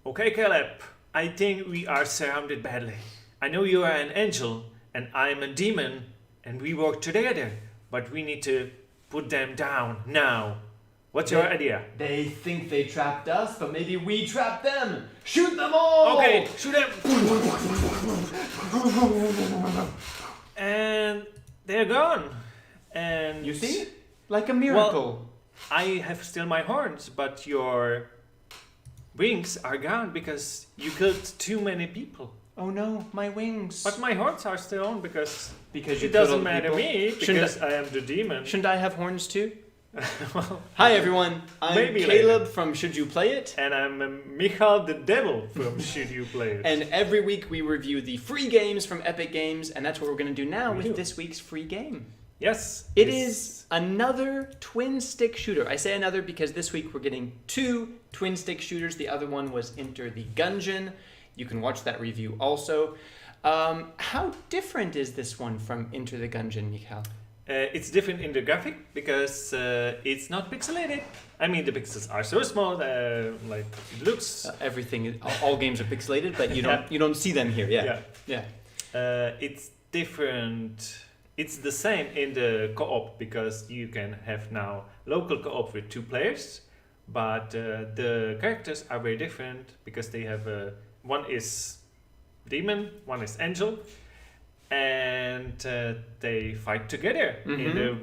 Okay, Caleb, I think we are surrounded badly. I know you are an angel and I'm a demon and we work together, but we need to put them down now. What's your idea? They think they trapped us, but maybe we trapped them. Shoot them all! Okay, shoot them! And they're gone. And You see? Like a miracle. Well, I have still my horns, but your wings are gone because you killed too many people. Oh no, my wings. But my horns are still on because you it doesn't killed matter people? me because I am the demon. Shouldn't I have horns too? Well, Hi everyone, I'm Maybe Caleb later. from Should You Play It? and I'm Michal the Devil from Should You Play It? And every week we review the free games from Epic Games, and that's what we're going to do now We with do. this week's free game. Yes. It is another twin stick shooter. I say another because this week we're getting 2 twin stick shooters. The other one was Enter the Gungeon. You can watch that review also. How different is this one from Enter the Gungeon, Michal? It's different in the graphic because it's not pixelated. I mean, the pixels are so small, like it looks. All games are pixelated, but you don't see them here. Yeah. It's different. It's the same in the co-op because you can have now local co-op with 2 players, but the characters are very different because they have one is demon, one is angel, and they fight together in a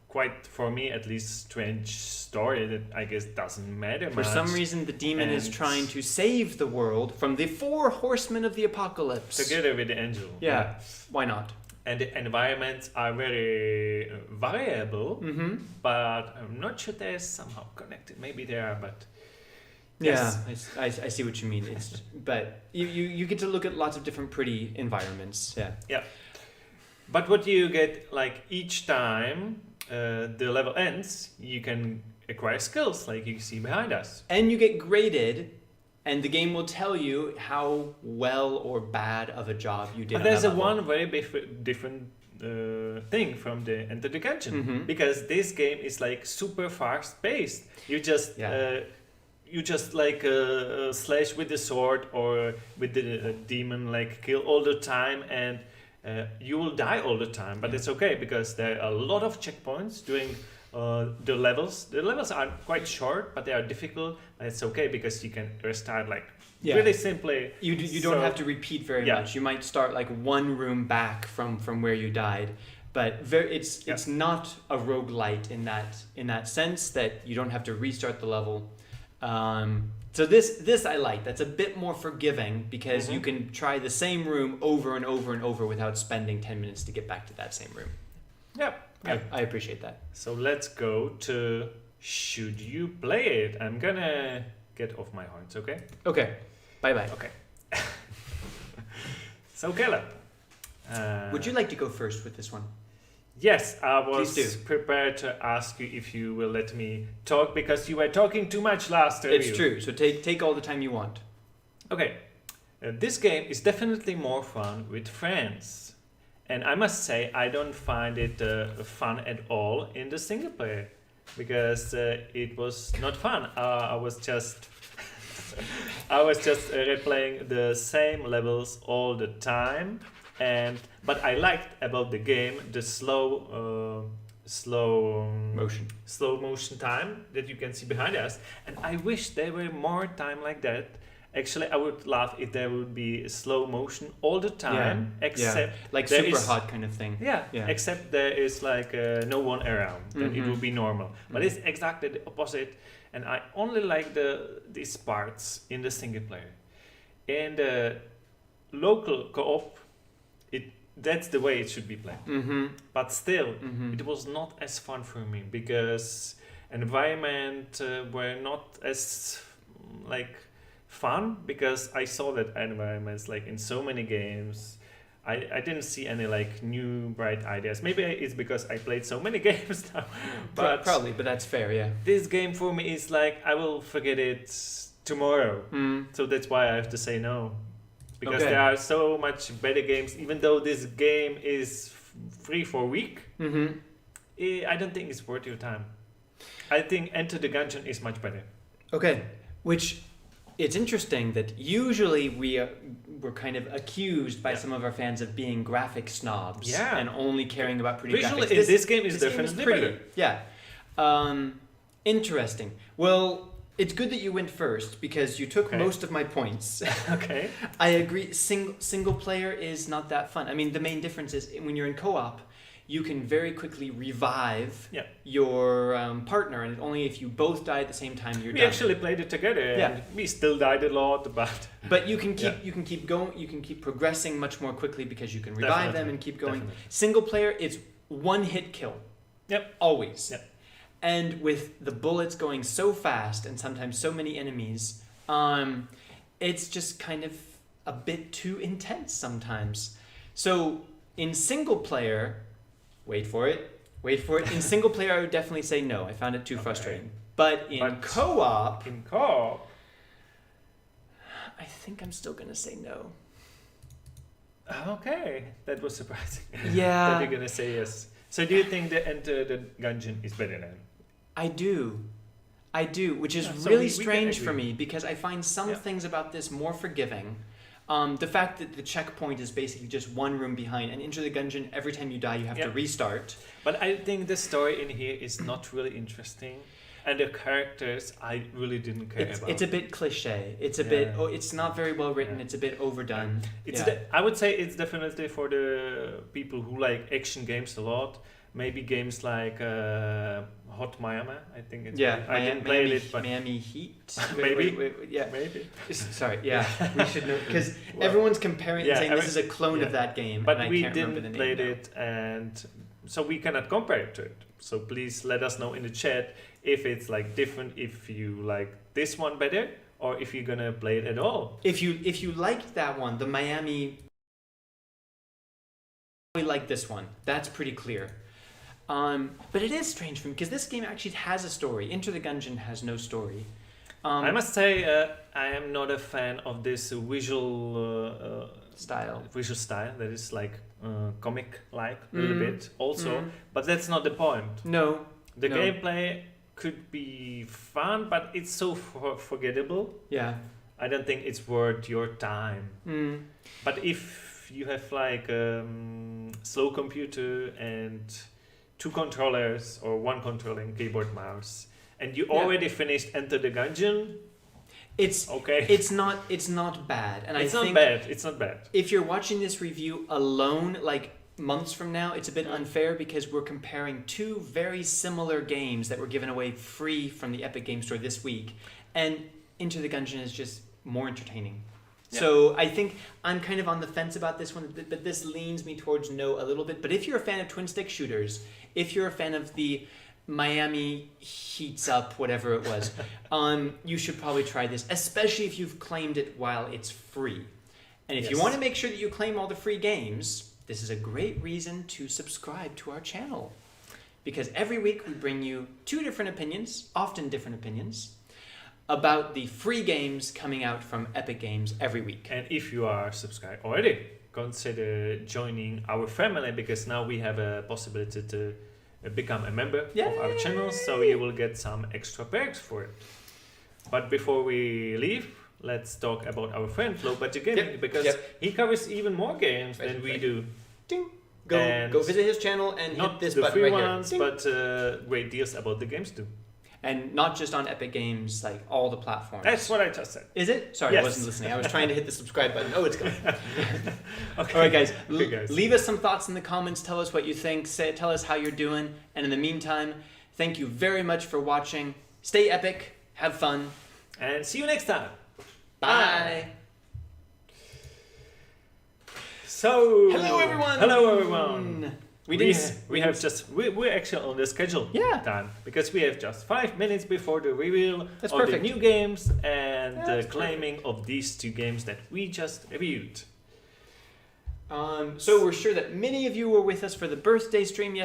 quite, for me at least, strange story that I guess doesn't matter much. For some reason, the demon is trying to save the world from the 4 horsemen of the apocalypse. Together with the angel. Yeah, why not? And the environments are very variable, but I'm not sure they're somehow connected. Maybe they are, but yes. Yeah, I see what you mean. But you get to look at lots of different pretty environments. Yeah. But what you get, like, each time the level ends, you can acquire skills, like you see behind us. And you get graded, and the game will tell you how well or bad of a job you did. But there's on that level. one very different thing from the Enter the Gungeon, because this game is like super fast paced. You just like slash with the sword or with the demon, like kill all the time, and you will die all the time. But it's okay because there are a lot of checkpoints during the levels. The levels are quite short, but they are difficult. And it's okay because you can restart really simply. You don't have to repeat very much. You might start like 1 room back from where you died. But it's not a roguelite in that sense that you don't have to restart the level. So this I like. That's a bit more forgiving because you can try the same room over and over and over without spending 10 minutes to get back to that same room. Yeah. I appreciate that. So let's go to Should You Play It? I'm gonna get off my horns, okay? Okay. Bye-bye. Okay. So Caleb. Would you like to go first with this one? Yes, I was Please do. prepared to ask you if you will let me talk because you were talking too much last review. It's true. So take all the time you want. Okay. This game is definitely more fun with friends. And I must say, I don't find it fun at all in the single player because it was not fun. I was just replaying the same levels all the time, but I liked about the game the slow motion time that you can see behind us, and I wish there were more time like that. Actually, I would love if there would be slow motion all the time, except like there super is- hot kind of thing. Yeah, except there is like no one around, then it would be normal. But it's exactly the opposite, and I only like these parts in the single player. In the local co-op, that's the way it should be played. But still, it was not as fun for me because environment were not as like fun because I saw that environments like in so many games. I didn't see any like new bright ideas. Maybe it's because I played so many games now. But Probably, but that's fair, yeah. this game for me is like I will forget it tomorrow. So that's why I have to say no. Because there are so much better games, even though this game is free for a week, I don't think it's worth your time. I think Enter the Gungeon is much better. Okay, which It's interesting that usually we're kind of accused by some of our fans of being graphic snobs and only caring about pretty visually, graphics. this game is definitely pretty. better. Yeah. Interesting. Well, it's good that you went first because you took most of my points. Okay. I agree. Single player is not that fun. I mean, the main difference is when you're in co-op, you can very quickly revive your partner, and only if you both die at the same time you're done. We actually played it together, and we still died a lot, but you can keep going. You can keep progressing much more quickly because you can revive them and keep going. Definitely. Single player, it's one hit kill. Yep. Always. Yep. And with the bullets going so fast and sometimes so many enemies, it's just kind of a bit too intense sometimes. So in single player, wait for it. In single player, I would definitely say no. I found it too frustrating. But in co-op, I think I'm still gonna say no. Okay, that was surprising. Yeah. That you're gonna say yes. So do you think the Enter the Gungeon is better than? I do, which is so really we strange for me because I find some things about this more forgiving. The fact that the checkpoint is basically just one room behind, and Enter the Gungeon, every time you die, you have to restart. But I think the story in here is not really interesting, and the characters I really didn't care about. It's a bit cliche. It's a bit. Oh, it's not very well written. It's a bit overdone. I would say it's definitely for the people who like action games a lot. Maybe games like Hot Miami. I think it's. I didn't play it, but Miami Heat. Maybe. Maybe. Sorry. Yeah, we should know because everyone's comparing and saying this is a clone of that game. But and we I can't remember the didn't name play it, and so we cannot compare it to it. So please let us know in the chat if it's like different, if you like this one better, or if you're gonna play it at all. If you liked that one, the Miami, we like this one. That's pretty clear. But it is strange for me because this game actually has a story. Enter the Gungeon has no story. I must say I am not a fan of this visual style. Visual style that is like comic-like a little bit also, but that's not the point. No. The gameplay could be fun, but it's so forgettable. Yeah. I don't think it's worth your time. But if you have like slow computer and 2 controllers or 1 controlling keyboard mouse, and you already finished Enter the Gungeon, it's okay. It's not bad, and it's I think it's not bad. If you're watching this review alone, like months from now, it's a bit unfair because we're comparing 2 very similar games that were given away free from the Epic Game Store this week, and Enter the Gungeon is just more entertaining. So I think I'm kind of on the fence about this one, but this leans me towards no a little bit. But if you're a fan of twin stick shooters, if you're a fan of the Miami Heats Up, whatever it was, you should probably try this, especially if you've claimed it while it's free. And if you want to make sure that you claim all the free games, this is a great reason to subscribe to our channel. Because every week we bring you 2 different opinions, often different opinions, about the free games coming out from Epic Games every week. And if you are subscribed already, consider joining our family, because now we have a possibility to become a member of our channel, so you will get some extra perks for it. But before we leave, let's talk about our friend Low Budget Gaming, because he covers even more games than we do. Ding. Go visit his channel and hit this button right here. Not the free ones, but great deals about the games too. And not just on Epic Games, like all the platforms. That's what I just said. Is it? Sorry, I wasn't listening. I was trying to hit the subscribe button. Oh, it's gone. Okay. All right, guys. Leave us some thoughts in the comments. Tell us what you think. Tell us how you're doing. And in the meantime, thank you very much for watching. Stay epic. Have fun. And see you next time. Bye. So. Hello, everyone. Hello, everyone. We're actually on the schedule time, because we have just 5 minutes before the reveal of the new games and the claiming of these 2 games that we just reviewed. So we're sure that many of you were with us for the birthday stream yesterday.